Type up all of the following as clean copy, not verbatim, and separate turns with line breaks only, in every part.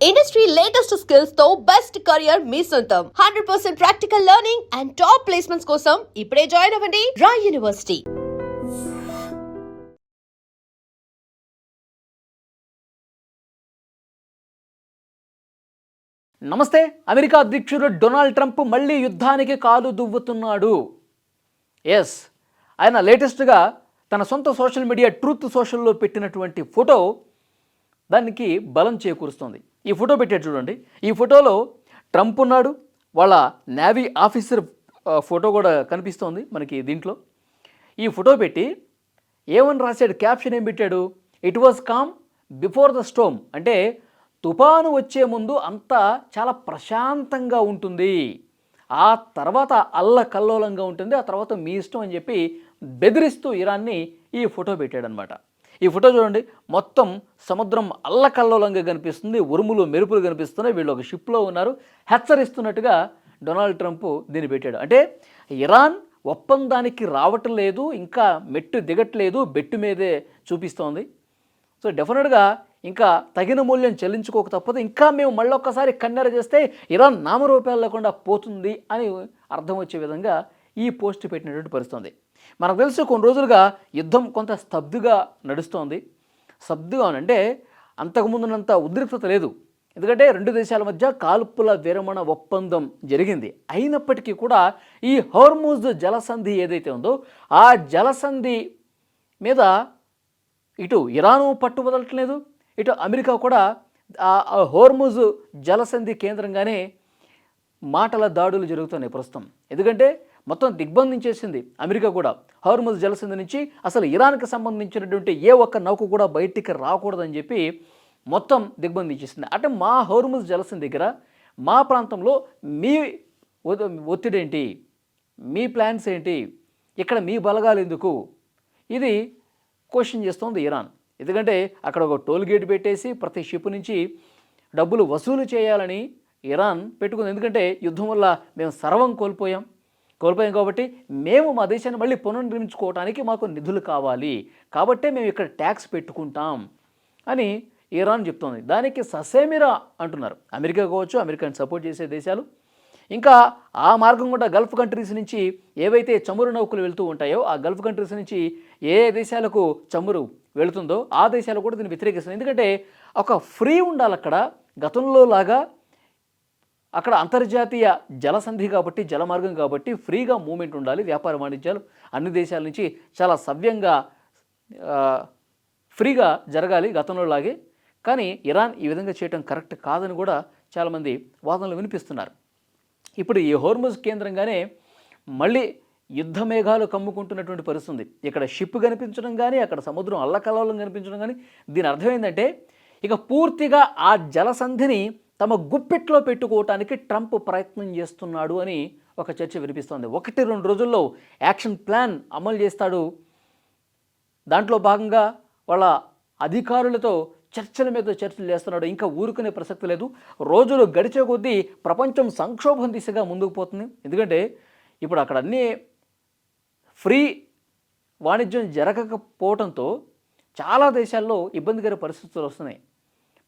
Industry latest skills తో best career మీ సొంతం 100% practical learning and top placements కోసం ఇప్పుడే జాయిన్ అవ్వండి రాయ్ యూనివర్సిటీ.
నమస్తే. అమెరికా అధ్యక్షుడు డొనాల్డ్ ట్రంప్ మళ్ళీ యుద్ధానికి కాలు దువ్వుతున్నాడు. ఎస్, ఆయన లేటెస్ట్గా తన సొంత సోషల్ మీడియా ట్రూత్ సోషల్లో పెట్టినటువంటి ఫోటో దానికి బలం చేకూరుస్తుంది. ఈ ఫోటో పెట్టాడు చూడండి. ఈ ఫోటోలో ట్రంప్ ఉన్నాడు, వాళ్ళ నేవీ ఆఫీసర్ ఫోటో కూడా కనిపిస్తోంది మనకి దీంట్లో. ఈ ఫోటో పెట్టి ఏమని రాశాడు, క్యాప్షన్ ఏం పెట్టాడు, it was calm before the storm, అంటే తుఫాను వచ్చే ముందు అంతా చాలా ప్రశాంతంగా ఉంటుంది, ఆ తర్వాత అల్లకల్లోలంగా ఉంటుంది, ఆ తర్వాత మీ ఇష్టం అని చెప్పి బెదిరిస్తూ ఇరాన్ని ఈ ఫోటో పెట్టాడనమాట. ఈ ఫోటో చూడండి, మొత్తం సముద్రం అల్లకల్లోలంగా కనిపిస్తుంది, ఉరుములు మెరుపులు కనిపిస్తున్నాయి, వీళ్ళు ఒక షిప్లో ఉన్నారు, హెచ్చరిస్తున్నట్టుగా డొనాల్డ్ ట్రంప్ దీన్ని పెట్టాడు. అంటే ఇరాన్ ఒప్పందానికి రావటం లేదు, ఇంకా మెట్టు దిగట్లేదు, బెట్టు మీదే చూపిస్తోంది. సో డెఫినెట్గా ఇంకా తగిన మూల్యం చెల్లించుకోక తప్పదు, ఇంకా మేము మళ్ళొక్కసారి కన్నెర చేస్తే ఇరాన్ నామరూపాలు లేకుండా పోతుంది అని అర్థం వచ్చే విధంగా ఈ పోస్ట్ పెట్టినటువంటి పరిస్థితుంది. మనకు తెలుసు కొన్ని రోజులుగా యుద్ధం కొంత స్తబ్దుగా నడుస్తోంది. స్తబ్దుగా అంటే అంతకుముందునంత ఉద్రిక్తత లేదు, ఎందుకంటే రెండు దేశాల మధ్య కాల్పుల విరమణ ఒప్పందం జరిగింది. అయినప్పటికీ కూడా ఈ హోర్ముజ్ జలసంధి ఏదైతే ఉందో ఆ జలసంధి మీద ఇటు ఇరాను పట్టు వదలట్లేదు, ఇటు అమెరికా కూడా ఆ హోర్ముజ్ జలసంధి కేంద్రంగానే మాటల దాడులు జరుగుతున్నాయి ప్రస్తుతం. ఎందుకంటే మొత్తం దిగ్బంధించేసింది అమెరికా కూడా హోర్ముజ్ జలసంధి నుంచి. అసలు ఇరాన్కి సంబంధించినటువంటి ఏ ఒక్క నౌక కూడా బయటికి రాకూడదని చెప్పి మొత్తం దిగ్బంధించేసింది. అంటే మా హోర్ముజ్ జలసంధి దగ్గర మా ప్రాంతంలో మీ ఒత్తిడి ఏంటి, మీ ప్లాన్స్ ఏంటి, ఇక్కడ మీ బలగాలు ఎందుకు, ఇది క్వశ్చన్ చేస్తోంది ఇరాన్. ఎందుకంటే అక్కడ ఒక టోల్ గేట్ పెట్టేసి ప్రతి షిప్ నుంచి డబ్బులు వసూలు చేయాలని ఇరాన్ పెట్టుకుంది. ఎందుకంటే యుద్ధం వల్ల మేము సర్వం కోల్పోయాం కాబట్టి మేము మా దేశాన్ని మళ్ళీ పునర్నిర్మించుకోవడానికి మాకు నిధులు కావాలి, కాబట్టే మేము ఇక్కడ ట్యాక్స్ పెట్టుకుంటాం అని ఇరాన్ చెప్తోంది. దానికి ససేమిరా అంటున్నారు అమెరికా కావచ్చు, అమెరికాని సపోర్ట్ చేసే దేశాలు. ఇంకా ఆ మార్గం కూడా గల్ఫ్ కంట్రీస్ నుంచి ఏవైతే చమురు నౌకలు వెళ్తూ ఉంటాయో ఆ గల్ఫ్ కంట్రీస్ నుంచి ఏ దేశాలకు చమురు వెళుతుందో ఆ దేశాలు కూడా దీన్ని వ్యతిరేకిస్తుంది. ఎందుకంటే ఒక ఫ్రీ ఉండాలి అక్కడ, గతంలో లాగా అక్కడ అంతర్జాతీయ జలసంధి కాబట్టి, జలమార్గం కాబట్టి ఫ్రీగా మూమెంట్ ఉండాలి, వ్యాపార వాణిజ్యాలు అన్ని దేశాల నుంచి చాలా సవ్యంగా ఫ్రీగా జరగాలి గతంలో లాగే. కానీ ఇరాన్ ఈ విధంగా చేయడం కరెక్ట్ కాదని కూడా చాలామంది వాదనలు వినిపిస్తున్నారు. ఇప్పుడు ఈ హోర్ముజ్ కేంద్రంగానే మళ్ళీ యుద్ధ మేఘాలు కమ్ముకుంటున్నటువంటి పరిస్థితి. ఇక్కడ షిప్ కనిపించడం కానీ, అక్కడ సముద్రం అల్లకల్లోలం కనిపించడం కానీ, దీని అర్థం ఏంటంటే ఇక పూర్తిగా ఆ జలసంధిని తమ గుప్పెట్లో పెట్టుకోవటానికి ట్రంప్ ప్రయత్నం చేస్తున్నాడు అని ఒక చర్చ వినిపిస్తోంది. 1-2 రోజుల్లో యాక్షన్ ప్లాన్ అమలు చేస్తాడు. దాంట్లో భాగంగా వాళ్ళ అధికారులతో చర్చల మీద చర్చలు చేస్తున్నాడు. ఇంకా ఊరుకునే ప్రసక్తి లేదు. రోజులు గడిచే కొద్దీ ప్రపంచం సంక్షోభం దిశగా ముందుకు పోతుంది. ఎందుకంటే ఇప్పుడు అక్కడ అన్నీ ఫ్రీ వాణిజ్యం జరగకపోవడంతో చాలా దేశాల్లో ఇబ్బందికర పరిస్థితులు వస్తున్నాయి.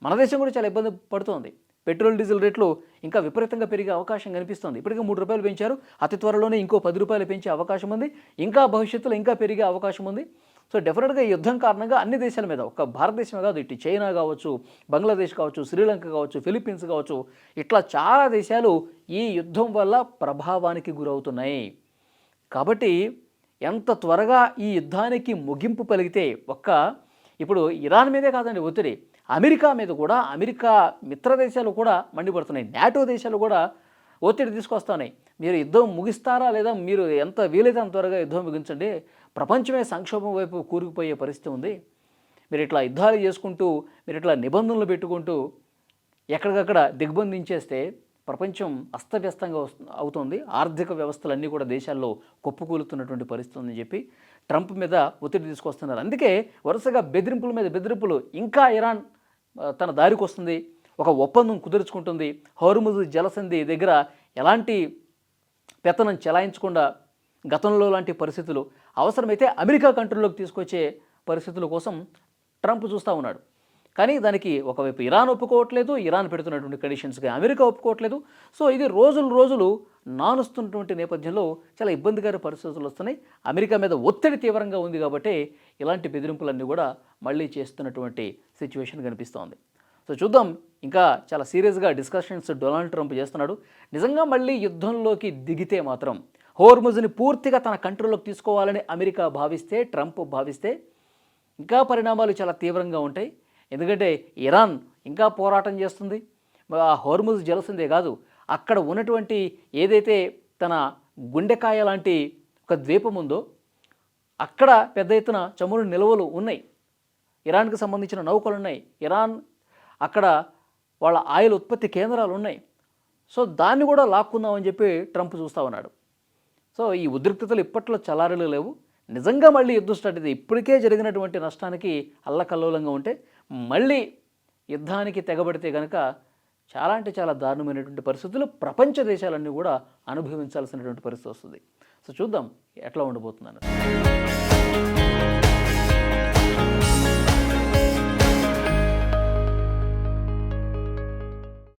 మన దేశం కూడా చాలా ఇబ్బంది పడుతోంది. పెట్రోల్ డీజిల్ రేట్లు ఇంకా విపరీతంగా పెరిగే అవకాశం కనిపిస్తుంది. ఇప్పటికే 3 రూపాయలు పెంచారు, అతి త్వరలోనే ఇంకో 10 రూపాయలు పెంచే అవకాశం ఉంది, ఇంకా భవిష్యత్తులో ఇంకా పెరిగే అవకాశం ఉంది. సో డెఫినెట్గా ఈ యుద్ధం కారణంగా అన్ని దేశాల మీద, ఒక భారతదేశమే కాదు, ఇటు చైనా కావచ్చు, బంగ్లాదేశ్ కావచ్చు, శ్రీలంక కావచ్చు, ఫిలిప్పీన్స్ కావచ్చు, ఇట్లా చాలా దేశాలు ఈ యుద్ధం వల్ల ప్రభావానికి గురవుతున్నాయి. కాబట్టి ఎంత త్వరగా ఈ యుద్ధానికి ముగింపు పలిగితే ఇప్పుడు ఇరాన్ మీదే కాదండి ఒత్తిడి, అమెరికా మీద కూడా, అమెరికా మిత్ర దేశాలు కూడా మండిపడుతున్నాయి, నాటో దేశాలు కూడా ఒత్తిడి తీసుకొస్తున్నాయి. మీరు యుద్ధం ముగిస్తారా లేదా, మీరు ఎంత వీలైతే అంత త్వరగా యుద్ధం ముగించండి, ప్రపంచమే సంక్షోభం వైపు కూరుకుపోయే పరిస్థితి ఉంది, మీరు ఇట్లా యుద్ధాలు చేసుకుంటూ, మీరు ఇట్లా నిబంధనలు పెట్టుకుంటూ ఎక్కడికక్కడ దిగ్బంధించేస్తే ప్రపంచం అస్తవ్యస్తంగా అవుతుంది, ఆర్థిక వ్యవస్థలన్నీ కూడా దేశాల్లో కుప్పకూలుతున్నటువంటి పరిస్థితి ఉందని చెప్పి ట్రంప్ మీద ఒత్తిడి తీసుకొస్తున్నారు. అందుకే వరుసగా బెదిరింపుల మీద బెదిరింపులు. ఇంకా ఇరాన్ తన దారికి వస్తుంది, ఒక ఒప్పందం కుదుర్చుకుంటుంది, హోర్ముజ్ జలసంధి దగ్గర ఎలాంటి పెత్తనం చెలాయించకుండా గతంలో లాంటి పరిస్థితులు, అవసరమైతే అమెరికా కంట్రోల్లోకి తీసుకొచ్చే పరిస్థితుల కోసం ట్రంప్ చూస్తూ ఉన్నాడు. కానీ దానికి ఒకవైపు ఇరాన్ ఒప్పుకోవట్లేదు, ఇరాన్ పెడుతున్నటువంటి కండిషన్స్గా అమెరికా ఒప్పుకోవట్లేదు. సో ఇది రోజులు నానుస్తున్నటువంటి నేపథ్యంలో చాలా ఇబ్బందికర పరిస్థితులు వస్తున్నాయి. అమెరికా మీద ఒత్తిడి తీవ్రంగా ఉంది కాబట్టి ఇలాంటి బెదిరింపులన్నీ కూడా మళ్ళీ చేస్తున్నటువంటి సిచ్యువేషన్ కనిపిస్తోంది. సో చూద్దాం, ఇంకా చాలా సీరియస్గా డిస్కషన్స్ డొనాల్డ్ ట్రంప్ చేస్తున్నాడు. నిజంగా మళ్ళీ యుద్ధంలోకి దిగితే మాత్రం హోర్ముజ్ని పూర్తిగా తన కంట్రోల్లోకి తీసుకోవాలని అమెరికా భావిస్తే, ట్రంప్ భావిస్తే ఇంకా పరిణామాలు చాలా తీవ్రంగా ఉంటాయి. ఎందుకంటే ఇరాన్ ఇంకా పోరాటం చేస్తుంది. ఆ హోర్ముజ్ జలసిందే కాదు, అక్కడ ఉన్నటువంటి ఏదైతే తన గుండెకాయ లాంటి ఒక ద్వీపం ఉందో అక్కడ పెద్ద ఎత్తున చమురు నిల్వలు ఉన్నాయి. ఇరాన్కి సంబంధించిన నౌకలు ఉన్నాయి. ఇరాన్ అక్కడ వాళ్ళ ఆయిల్ ఉత్పత్తి కేంద్రాలు ఉన్నాయి. సో దాన్ని కూడా లాక్కుందామని చెప్పి ట్రంప్ చూస్తూ ఉన్నాడు. సో ఈ ఉద్రిక్తతలు ఇప్పట్లో చలారీలు లేవు. నిజంగా మళ్ళీ యుద్ధం స్టార్ట్ అయితే ఇప్పటికే జరిగినటువంటి నష్టానికి అల్లకల్లోలంగా ఉంటే మళ్ళీ యుద్ధానికి తెగబడితే కనుక చాలా అంటే చాలా దారుణమైనటువంటి పరిస్థితులు ప్రపంచ దేశాలన్నీ కూడా అనుభవించాల్సినటువంటి పరిస్థితి వస్తుంది. సో చూద్దాం ఎట్లా ఉండబోతుందని.